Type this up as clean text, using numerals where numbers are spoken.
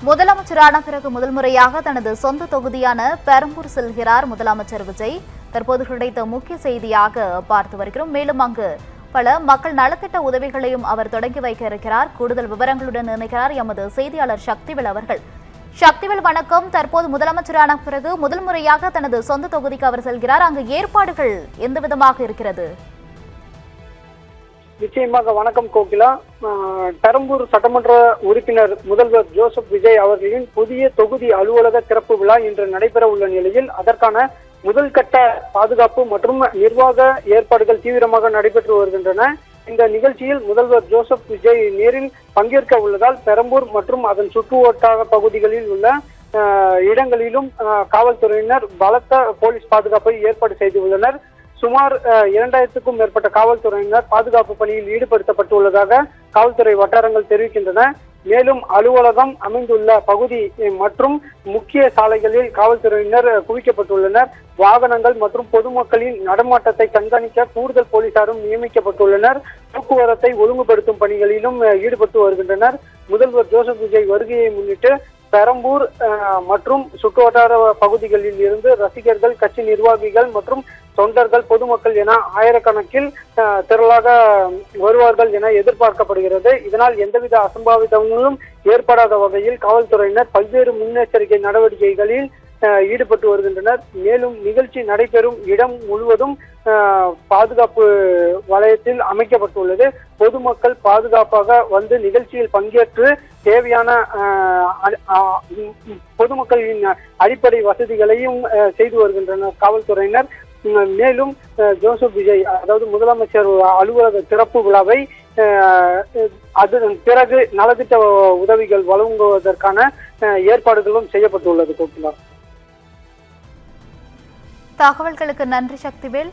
முதலமைச்சரான பிறகு முதல் முறையாக தனது சொந்த தொகுதியான பெரம்பூர் செல்கிறார் முதலமைச்சர் விஜய். தற்போது கிடைத்த முக்கிய செய்தியாக பார்த்து வருகிறோம். மேலும் அங்கு பல மக்கள் நலத்திட்ட உதவிகளையும் அவர் தொடங்கி வைக்க இருக்கிறார். கூடுதல் விவரங்களுடன் இணைக்கிறார் எமது செய்தியாளர் சக்திவேல் அவர்கள். சக்திவேல் வணக்கம். தற்போது முதலமைச்சரான பிறகு முதல் முறையாக தனது சொந்த தொகுதிக்கு அவர் செல்கிறார். அங்கு ஏற்பாடுகள் எந்த விதமாக இருக்கிறது? நிச்சயமாக வணக்கம் கோகிலா. பெரம்பூர் சட்டமன்ற உறுப்பினர் முதல்வர் ஜோசப் விஜய் அவர்களின் புதிய தொகுதி அலுவலக திறப்பு விழா இன்று நடைபெற உள்ள நிலையில் அதற்கான முதல் கட்ட பாதுகாப்பு மற்றும் நிர்வாக ஏற்பாடுகள் தீவிரமாக நடைபெற்று வருகின்றன. இந்த நிகழ்ச்சியில் முதல்வர் ஜோசப் விஜய் நேரில் பங்கேற்க உள்ளதால் பெரம்பூர் மற்றும் அதன் சுற்றுவட்டார பகுதிகளில் உள்ள இடங்களிலும் காவல்துறையினர் பலத்த போலீஸ் பாதுகாப்பை ஏற்பாடு செய்துள்ளனர். சுமார் 2000க்கும் மேற்பட்ட காவல்துறையினர் பாதுகாப்பு பணியில் ஈடுபடுத்தப்பட்டுள்ளதாக காவல்துறை வட்டாரங்கள் தெரிவிக்கின்றன. மேலும் அலுவலகம் அமைந்துள்ள பகுதி மற்றும் முக்கிய சாலைகளில் காவல்துறையினர் குவிக்கப்பட்டுள்ளனர். வாகனங்கள் மற்றும் பொதுமக்களின் நடமாட்டத்தை கண்காணிக்க கூடுதல் போலீசாரும் நியமிக்கப்பட்டுள்ளனர். போக்குவரத்தை ஒழுங்குபடுத்தும் பணிகளிலும் ஈடுபட்டு வருகின்றனர். முதல்வர் ஜோசப் விஜய் வருகையை முன்னிட்டு பெரம்பூர் மற்றும் சுற்றுவட்டார பகுதிகளில் இருந்து ரசிகர்கள், கட்சி நிர்வாகிகள் மற்றும் தொண்டர்கள், பொதுமக்கள் என ஆயிரக்கணக்கில் திரளாக வருவார்கள் என எதிர்பார்க்கப்படுகிறது. இதனால் எந்தவித அசம்பாவிதங்களும் ஏற்படாத வகையில் காவல்துறையினர் பல்வேறு முன்னெச்சரிக்கை நடவடிக்கைகளில் ஈடுபட்டு வருகின்றனர். மேலும் நிகழ்ச்சி நடைபெறும் இடம் முழுவதும் பாதுகாப்பு வலயத்தில் அமைக்கப்பட்டுள்ளது. பொதுமக்கள் பாதுகாப்பாக வந்து நிகழ்ச்சியில் பங்கேற்று தேவையான பொதுமக்களின் அடிப்படை வசதிகளையும் செய்து வருகின்றனர் காவல்துறையினர். மேலும் ஜோசப் விஜய் அதாவது முதலமைச்சர் அலுவலக திறப்பு விழாவை அதன் பிறகு நலத்திட்ட உதவிகள் வழங்குவதற்கான ஏற்பாடுகளும் செய்யப்பட்டுள்ளது. கோகிலா, தகவல்களுக்கு நன்றி சக்திவேல்.